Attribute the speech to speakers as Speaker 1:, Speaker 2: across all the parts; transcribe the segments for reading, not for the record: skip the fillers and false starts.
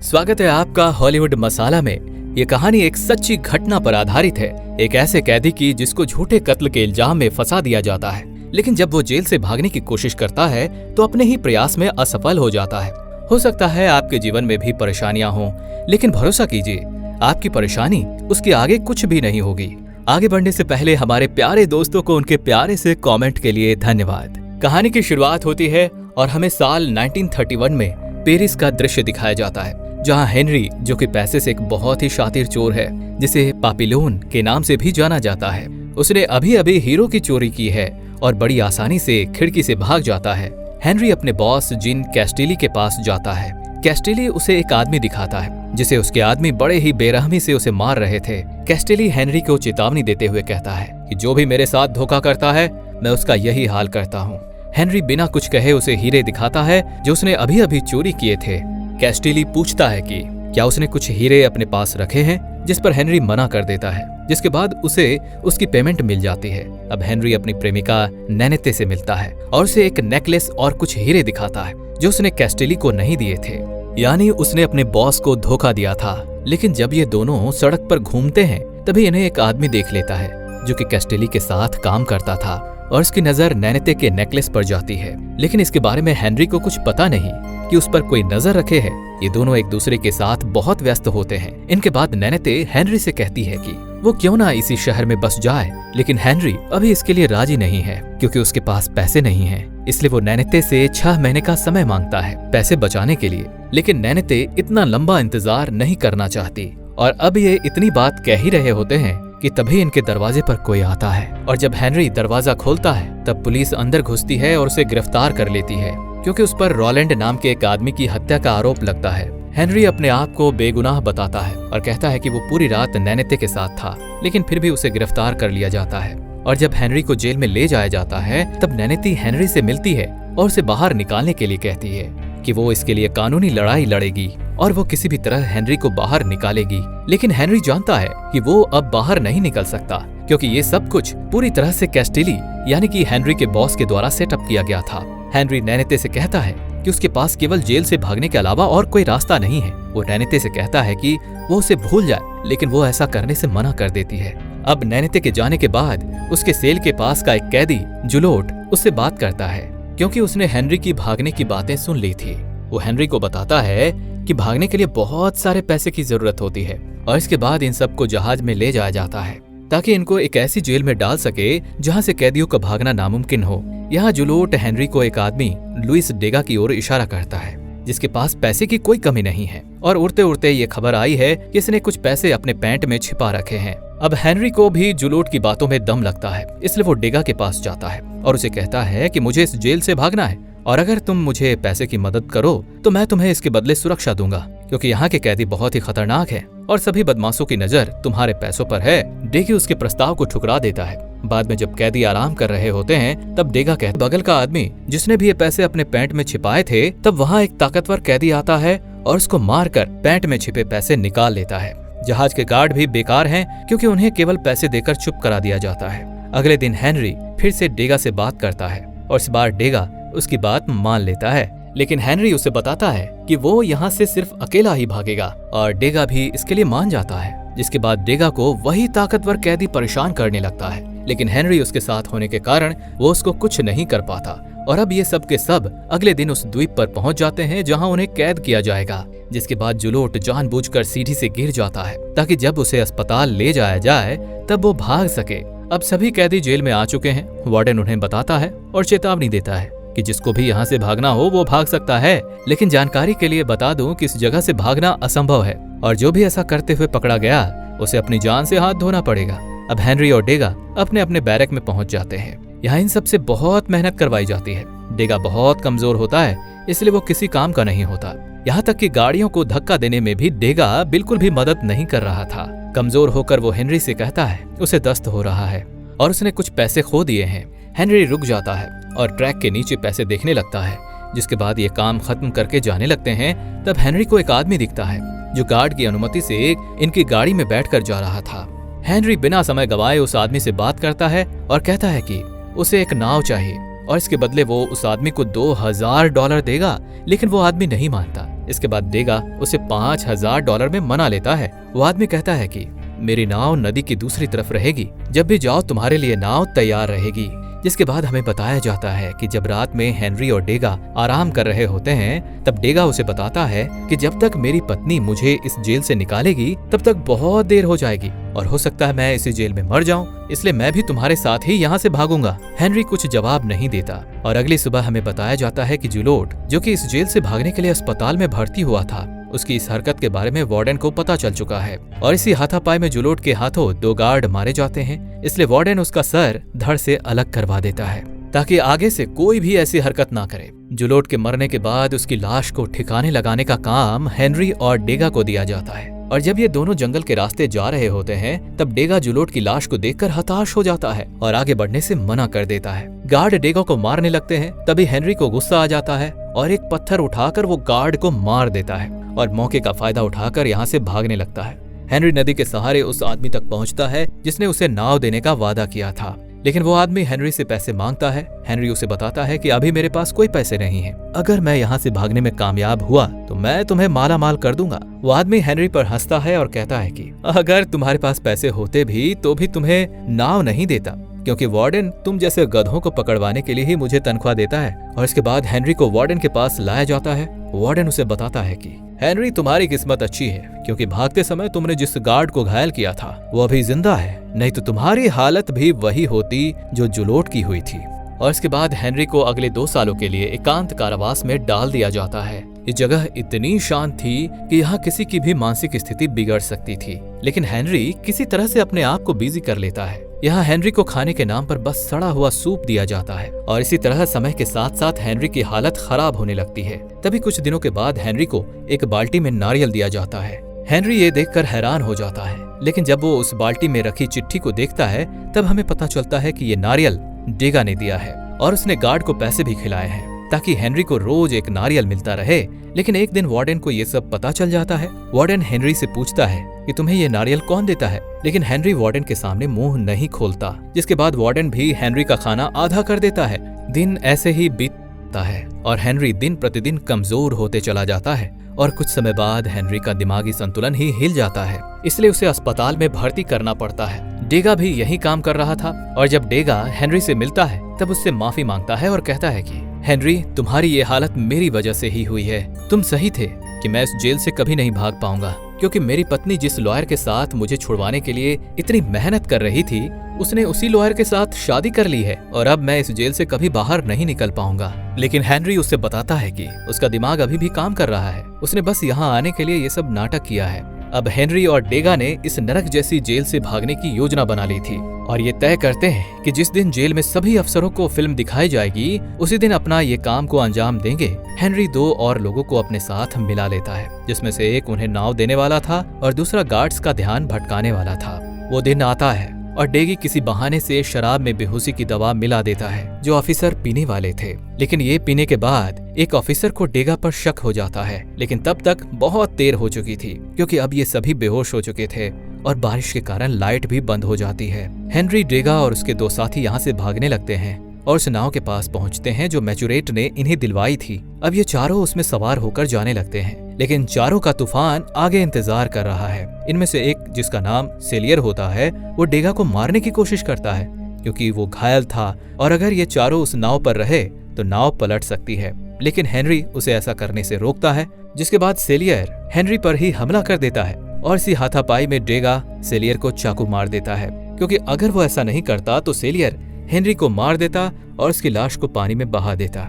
Speaker 1: स्वागत है आपका हॉलीवुड मसाला में। ये कहानी एक सच्ची घटना पर आधारित है, एक ऐसे कैदी की जिसको झूठे कत्ल के इल्जाम में फंसा दिया जाता है, लेकिन जब वो जेल से भागने की कोशिश करता है तो अपने ही प्रयास में असफल हो जाता है। हो सकता है आपके जीवन में भी परेशानियां हों, लेकिन भरोसा कीजिए, आपकी परेशानी उसके आगे कुछ भी नहीं होगी। आगे बढ़ने से पहले हमारे प्यारे दोस्तों को उनके प्यारे से कमेंट के लिए धन्यवाद। कहानी की शुरुआत होती है और हमें साल 1931 में पेरिस का दृश्य दिखाया जाता है, जहां हेनरी, जो कि पैसे से एक बहुत ही शातिर चोर है, जिसे पापिलोन के नाम से भी जाना जाता है, उसने अभी अभी हीरो की चोरी की है और बड़ी आसानी से खिड़की से भाग जाता है। हेनरी अपने बॉस जिन कैस्टिली के पास जाता है। कैस्टिली उसे एक आदमी दिखाता है जिसे उसके आदमी बड़े ही बेरहमी से उसे मार रहे थे। कैस्टिली हेनरी को चेतावनी देते हुए कहता है कि जो भी मेरे साथ धोखा करता है मैं उसका यही हाल करता हूँ। हेनरी बिना कुछ कहे उसे हीरे दिखाता है जो उसने अभी अभी चोरी किए थे। कैस्टिली पूछता है कि क्या उसने कुछ हीरे अपने पास रखे हैं, जिस पर हेनरी मना कर देता है, जिसके बाद उसे उसकी पेमेंट मिल जाती है। अब हेनरी अपनी प्रेमिका नैनेते से मिलता है और उसे एक नेकलेस और कुछ हीरे दिखाता है जो उसने कैस्टिली को नहीं दिए थे, यानी उसने अपने बॉस को धोखा दिया था। लेकिन जब ये दोनों सड़क पर घूमते हैं तभी इन्हें एक आदमी देख लेता है जो कि कैस्टिली के साथ काम करता था और उसकी नजर नैनेते के नेकलेस पर जाती है। लेकिन इसके बारे में हेनरी को कुछ पता नहीं कि उस पर कोई नजर रखे है। ये दोनों एक दूसरे के साथ बहुत व्यस्त होते हैं। इनके बाद नैनेते हेनरी से कहती है कि वो क्यों ना इसी शहर में बस जाए, लेकिन हेनरी अभी इसके लिए राजी नहीं है क्योंकि उसके पास पैसे नहीं हैं। इसलिए वो नैनेते से 6 महीने का समय मांगता है पैसे बचाने के लिए। लेकिन नैनेते इतना लंबा इंतजार नहीं करना चाहती और अब ये इतनी बात कह ही रहे होते हैं कि तभी इनके दरवाजे पर कोई आता है और जब हेनरी दरवाजा खोलता है तब पुलिस अंदर घुसती है और उसे गिरफ्तार कर लेती है क्योंकि उस पर रोलैंड नाम के एक आदमी की हत्या का आरोप लगता है। हेनरी अपने आप को बेगुनाह बताता है और कहता है कि वो पूरी रात नैनेते के साथ था, लेकिन फिर भी उसे गिरफ्तार कर लिया जाता है। और जब हेनरी को जेल में ले जाया जाता है तब नैनेते हेनरी से मिलती है और उसे बाहर निकालने के लिए कहती है कि वो इसके लिए कानूनी लड़ाई लड़ेगी और वो किसी भी तरह हेनरी को बाहर निकालेगी। लेकिन हेनरी जानता है कि वो अब बाहर नहीं निकल सकता क्योंकि ये सब कुछ पूरी तरह से कैस्टिली यानी कि हेनरी के बॉस के द्वारा सेटअप किया गया था। हेनरी नैनेते से कहता है कि उसके पास केवल जेल से भागने के अलावा और कोई रास्ता नहीं है। वो नैनेते से कहता है कि वो उसे भूल जाए, लेकिन वो ऐसा करने से मना कर देती है। अब नैनेते के जाने के बाद उसके सेल के पास का एक कैदी जुलोट उससे बात करता है क्योंकि उसने हेनरी की भागने की बातें सुन ली थी। वो हेनरी को बताता है कि भागने के लिए बहुत सारे पैसे की जरूरत होती है और इसके बाद इन सबको जहाज में ले जाया जाता है ताकि इनको एक ऐसी जेल में डाल सके जहां से कैदियों का भागना नामुमकिन हो। यहाँ जुलोट हेनरी को एक आदमी लुइस डेगा की ओर इशारा करता है जिसके पास पैसे की कोई कमी नहीं है और उड़ते उड़ते ये खबर आई है कि इसने कुछ पैसे अपने पैंट में छिपा रखे हैं। अब हेनरी को भी जुलोट की बातों में दम लगता है, इसलिए वो डेगा के पास जाता है और उसे कहता है कि मुझे इस जेल से भागना है और अगर तुम मुझे पैसे की मदद करो तो मैं तुम्हें इसके बदले सुरक्षा दूंगा क्योंकि यहाँ के कैदी बहुत ही खतरनाक है और सभी बदमाशों की नजर तुम्हारे पैसों पर है। डेगा उसके प्रस्ताव को ठुकरा देता है। बाद में जब कैदी आराम कर रहे होते हैं तब डेगा कहता बगल का आदमी जिसने भी ये पैसे अपने पैंट में छिपाए थे, तब वहाँ एक ताकतवर कैदी आता है और उसको मारकर पैंट में छिपे पैसे निकाल लेता है। जहाज के गार्ड भी बेकार हैं क्योंकि उन्हें केवल पैसे देकर चुप करा दिया जाता है। अगले दिन हेनरी फिर से डेगा से बात करता है और इस बार डेगा उसकी बात मान लेता है, लेकिन हेनरी उसे बताता है कि वो यहाँ से सिर्फ अकेला ही भागेगा और डेगा भी इसके लिए मान जाता है। जिसके बाद डेगा को वही ताकतवर कैदी परेशान करने लगता है, लेकिन हेनरी उसके साथ होने के कारण वो उसको कुछ नहीं कर पाता और अब ये सब के सब अगले दिन उस द्वीप पर पहुंच जाते हैं जहां उन्हें कैद किया जाएगा। जिसके बाद जुलोट जानबूझकर सीढ़ी से गिर जाता है ताकि जब उसे अस्पताल ले जाया जाए तब वो भाग सके। अब सभी कैदी जेल में आ चुके हैं। वार्डन उन्हें बताता है और चेतावनी देता है कि जिसको भी यहाँ से भागना हो वो भाग सकता है, लेकिन जानकारी के लिए बता दूं कि इस जगह से भागना असंभव है और जो भी ऐसा करते हुए पकड़ा गया उसे अपनी जान से हाथ धोना पड़ेगा। अब हेनरी और डेगा अपने अपने बैरक में पहुंच जाते हैं। यहाँ इन सबसे बहुत मेहनत करवाई जाती है। डेगा बहुत कमजोर होता है, इसलिए वो किसी काम का नहीं होता। यहाँ तक कि गाड़ियों को धक्का देने में भी डेगा बिल्कुल भी मदद नहीं कर रहा था। कमजोर होकर वो हेनरी से कहता है उसे दस्त हो रहा है और उसने कुछ पैसे खो दिए हैं। हेनरी रुक जाता है और ट्रैक के नीचे पैसे देखने लगता है। जिसके बाद ये काम खत्म करके जाने लगते हैं तब हेनरी को एक आदमी दिखता है जो गार्ड की अनुमति से इनकी गाड़ी में बैठकर जा रहा था। हेनरी बिना समय गवाए उस आदमी से बात करता है और कहता है कि उसे एक नाव चाहिए और इसके बदले वो उस आदमी को $2000 देगा, लेकिन वो आदमी नहीं मानता। इसके बाद डेगा उसे $5000 में मना लेता है। वो आदमी कहता है कि मेरी नाव नदी की दूसरी तरफ रहेगी, जब भी जाओ तुम्हारे लिए नाव तैयार रहेगी। जिसके बाद हमें बताया जाता है कि जब रात में हेनरी और डेगा आराम कर रहे होते हैं, तब डेगा उसे बताता है कि जब तक मेरी पत्नी मुझे इस जेल से निकालेगी तब तक बहुत देर हो जाएगी और हो सकता है मैं इसी जेल में मर जाऊं, इसलिए मैं भी तुम्हारे साथ ही यहाँ से भागूंगा। हेनरी कुछ जवाब नहीं देता और अगली सुबह हमें बताया जाता है कि जुलोट, जो कि इस जेल से भागने के लिए अस्पताल में भर्ती हुआ था, उसकी इस हरकत के बारे में वार्डन को पता चल चुका है और इसी हाथापाई में जुलोट के हाथों 2 गार्ड मारे जाते हैं। इसलिए वार्डन उसका सर धड़ से अलग करवा देता है ताकि आगे से कोई भी ऐसी हरकत ना करे। जुलोट के मरने के बाद उसकी लाश को ठिकाने लगाने का काम हेनरी और डेगा को दिया जाता है और जब ये दोनों जंगल के रास्ते जा रहे होते हैं, तब डेगा जुलोट की लाश को देखकर हताश हो जाता है और आगे बढ़ने से मना कर देता है। गार्ड डेगा को मारने लगते हैं, तभी हेनरी को गुस्सा आ जाता है और एक पत्थर उठाकर वो गार्ड को मार देता है और मौके का फायदा उठाकर यहाँ से भागने लगता है। हेनरी नदी के सहारे उस आदमी तक पहुँचता है जिसने उसे नाव देने का वादा किया था, लेकिन वो आदमी हेनरी से पैसे मांगता है। हेनरी उसे बताता है कि अभी मेरे पास कोई पैसे नहीं हैं। अगर मैं यहाँ से भागने में कामयाब हुआ तो मैं तुम्हें माला माल कर दूंगा। वो आदमी हेनरी पर हंसता है और कहता है कि अगर तुम्हारे पास पैसे होते भी तो भी तुम्हें नाव नहीं देता, क्योंकि वार्डन तुम जैसे गधों को पकड़वाने के लिए ही मुझे तनख्वाह देता है। और इसके बाद हेनरी को वार्डन के पास लाया जाता है। वार्डन उसे बताता है कि हेनरी, तुम्हारी किस्मत अच्छी है, क्योंकि भागते समय तुमने जिस गार्ड को घायल किया था वो अभी जिंदा है, नहीं तो तुम्हारी हालत भी वही होती जो जुलोट की हुई थी। और इसके बाद हेनरी को अगले 2 सालों के लिए एकांत कारावास में डाल दिया जाता है। ये जगह इतनी शांत थी कि यहाँ किसी की भी मानसिक स्थिति बिगड़ सकती थी, लेकिन हेनरी किसी तरह से अपने आप को बिजी कर लेता है। यहाँ हेनरी को खाने के नाम पर बस सड़ा हुआ सूप दिया जाता है और इसी तरह समय के साथ साथ हेनरी की हालत खराब होने लगती है। तभी कुछ दिनों के बाद हेनरी को एक बाल्टी में नारियल दिया जाता है। हेनरी ये देखकर हैरान हो जाता है, लेकिन जब वो उस बाल्टी में रखी चिट्ठी को देखता है तब हमें पता चलता है कि ये नारियल डेगा ने दिया है और उसने गार्ड को पैसे भी खिलाए हैं ताकि हेनरी को रोज एक नारियल मिलता रहे। लेकिन एक दिन वार्डन को ये सब पता चल जाता है। वार्डन हेनरी से पूछता है कि तुम्हें ये नारियल कौन देता है, लेकिन हेनरी वार्डन के सामने मुंह नहीं खोलता। जिसके बाद वार्डन भी हेनरी का खाना आधा कर देता है। दिन ऐसे ही बीतता है और हेनरी दिन प्रतिदिन कमजोर होते चला जाता है और कुछ समय बाद हेनरी का दिमागी संतुलन ही हिल जाता है, इसलिए उसे अस्पताल में भर्ती करना पड़ता है। डेगा भी यही काम कर रहा था और जब डेगा हेनरी से मिलता है तब उससे माफी मांगता है और कहता है कि हेनरी, तुम्हारी ये हालत मेरी वजह से ही हुई है। तुम सही थे कि मैं इस जेल से कभी नहीं भाग पाऊंगा, क्योंकि मेरी पत्नी जिस लॉयर के साथ मुझे छुड़वाने के लिए इतनी मेहनत कर रही थी, उसने उसी लॉयर के साथ शादी कर ली है और अब मैं इस जेल से कभी बाहर नहीं निकल पाऊंगा। लेकिन हेनरी उससे बताता है कि उसका दिमाग अभी भी काम कर रहा है, उसने बस यहाँ आने के लिए ये सब नाटक किया है। अब हेनरी और डेगा ने इस नरक जैसी जेल से भागने की योजना बना ली थी और ये तय करते हैं कि जिस दिन जेल में सभी अफसरों को फिल्म दिखाई जाएगी उसी दिन अपना ये काम को अंजाम देंगे। हेनरी 2 और लोगों को अपने साथ मिला लेता है, जिसमें से एक उन्हें नाव देने वाला था और दूसरा गार्ड्स का ध्यान भटकाने वाला था। वो दिन आता है और डेगी किसी बहाने से शराब में बेहोशी की दवा मिला देता है जो ऑफिसर पीने वाले थे। लेकिन ये पीने के बाद एक ऑफिसर को डेगा पर शक हो जाता है, लेकिन तब तक बहुत देर हो चुकी थी क्योंकि अब ये सभी बेहोश हो चुके थे और बारिश के कारण लाइट भी बंद हो जाती है। हेनरी, डेगा और उसके 2 साथी यहाँ से भागने लगते हैं और उस नाव के पास पहुँचते हैं जो मैचुरेट ने इन्हें दिलवाई थी। अब ये चारों उसमें सवार होकर जाने लगते हैं, लेकिन चारों का तूफान आगे इंतजार कर रहा है। इनमें से एक, जिसका नाम सेलियर होता है, वो डेगा को मारने की कोशिश करता है क्योंकि वो घायल था और अगर ये चारों उस नाव पर रहे तो नाव पलट सकती है। लेकिन हेनरी उसे ऐसा करने से रोकता है, जिसके बाद सेलियर हेनरी पर ही हमला कर देता है और इसी हाथापाई में डेगा सेलियर को चाकू मार देता है, क्योंकि अगर वो ऐसा नहीं करता तो सेलियर हेनरी को मार देता और उसकी लाश को पानी में बहा देता।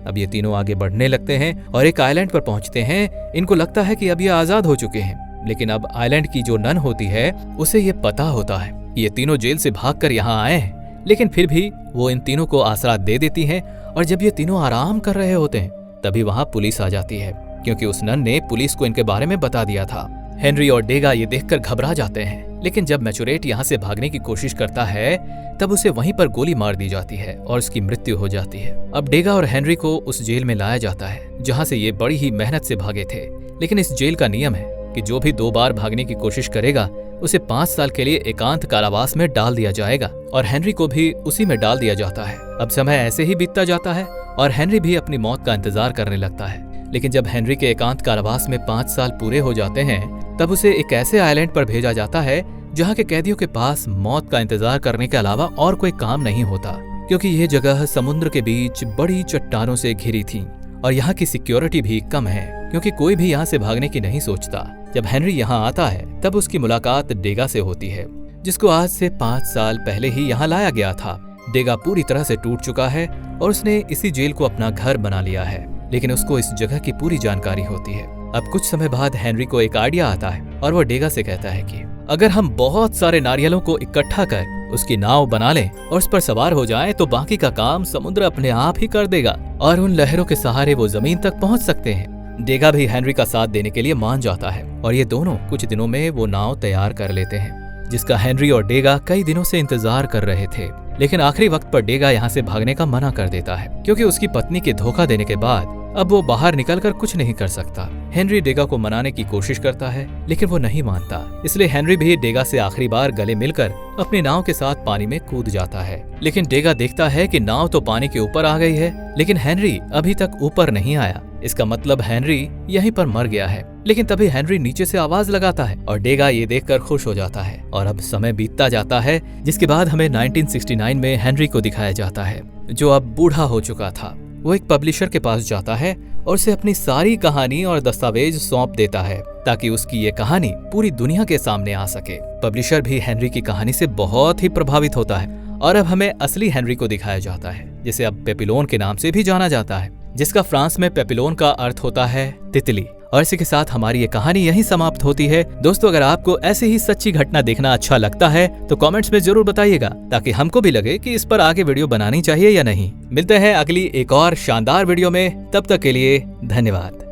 Speaker 1: अब ये तीनों आगे बढ़ने लगते हैं और एक आइलैंड पर पहुंचते हैं। इनको लगता है कि अब ये आजाद हो चुके हैं, लेकिन अब आइलैंड की जो नन होती है उसे ये पता होता है कि ये तीनों जेल से भागकर यहाँ आए हैं, लेकिन फिर भी वो इन तीनों को आसरा दे देती है। और जब ये तीनों आराम कर रहे होते हैं तभी वहाँ पुलिस आ जाती है, क्योंकि उस नन ने पुलिस को इनके बारे में बता दिया था। हेनरी और डेगा ये देखकर घबरा जाते हैं, लेकिन जब मैचुरेट यहाँ से भागने की कोशिश करता है तब उसे वहीं पर गोली मार दी जाती है और उसकी मृत्यु हो जाती है। अब डेगा और हेनरी को उस जेल में लाया जाता है जहाँ से ये बड़ी ही मेहनत से भागे थे, लेकिन इस जेल का नियम है कि जो भी 2 बार भागने की कोशिश करेगा उसे 5 साल के लिए एकांत कारावास में डाल दिया जाएगा और हेनरी को भी उसी में डाल दिया जाता है। अब समय ऐसे ही बीतता जाता है और हेनरी भी अपनी मौत का इंतजार करने लगता है, लेकिन जब हेनरी के एकांत कारावास में 5 साल पूरे हो जाते हैं तब उसे एक ऐसे आइलैंड पर भेजा जाता है जहाँ के कैदियों के पास मौत का इंतजार करने के अलावा और कोई काम नहीं होता, क्योंकि ये जगह समुद्र के बीच बड़ी चट्टानों से घिरी थी और यहाँ की सिक्योरिटी भी कम है क्योंकि कोई भी यहाँ से भागने की नहीं सोचता। जब हेनरी यहाँ आता है तब उसकी मुलाकात डेगा से होती है, जिसको आज से 5 साल पहले ही यहाँ लाया गया था। डेगा पूरी तरह से टूट चुका है और उसने इसी जेल को अपना घर बना लिया है, लेकिन उसको इस जगह की पूरी जानकारी होती है। अब कुछ समय बाद हेनरी को एक आइडिया आता है और वो डेगा से कहता है कि अगर हम बहुत सारे नारियलों को इकट्ठा कर उसकी नाव बना लें और उस पर सवार हो जाएं तो बाकी का काम समुद्र अपने आप ही कर देगा और उन लहरों के सहारे वो जमीन तक पहुंच सकते हैं। डेगा भी हेनरी का साथ देने के लिए मान जाता है और ये दोनों कुछ दिनों में वो नाव तैयार कर लेते हैं, जिसका हेनरी और डेगा कई दिनों से इंतजार कर रहे थे। लेकिन आखिरी वक्त पर डेगा यहाँ से भागने का मना कर देता है क्योंकि उसकी पत्नी के धोखा देने के बाद अब वो बाहर निकलकर कुछ नहीं कर सकता। हेनरी डेगा को मनाने की कोशिश करता है लेकिन वो नहीं मानता, इसलिए हेनरी भी डेगा से आखिरी बार गले मिलकर अपनी नाव के साथ पानी में कूद जाता है। लेकिन डेगा देखता है कि नाव तो पानी के ऊपर आ गई है लेकिन हेनरी अभी तक ऊपर नहीं आया। इसका मतलब हेनरी यहीं पर मर गया है। लेकिन तभी हेनरी नीचे से आवाज लगाता है और डेगा ये देखकर खुश हो जाता है। और अब समय बीतता जाता है, जिसके बाद हमें 1969 में हेनरी को दिखाया जाता है जो अब बूढ़ा हो चुका था। वो एक पब्लिशर के पास जाता है और उसे अपनी सारी कहानी और दस्तावेज सौंप देता है ताकि उसकी ये कहानी पूरी दुनिया के सामने आ सके। पब्लिशर भी हेनरी की कहानी से बहुत ही प्रभावित होता है और अब हमें असली हेनरी को दिखाया जाता है, जिसे अब पेपिलोन के नाम से भी जाना जाता है, जिसका फ्रांस में पेपिलोन का अर्थ होता है तितली। और इसी के साथ हमारी ये कहानी यहीं समाप्त होती है। दोस्तों, अगर आपको ऐसे ही सच्ची घटना देखना अच्छा लगता है तो कमेंट्स में जरूर बताइएगा ताकि हमको भी लगे कि इस पर आगे वीडियो बनानी चाहिए या नहीं। मिलते हैं अगली एक और शानदार वीडियो में, तब तक के लिए धन्यवाद।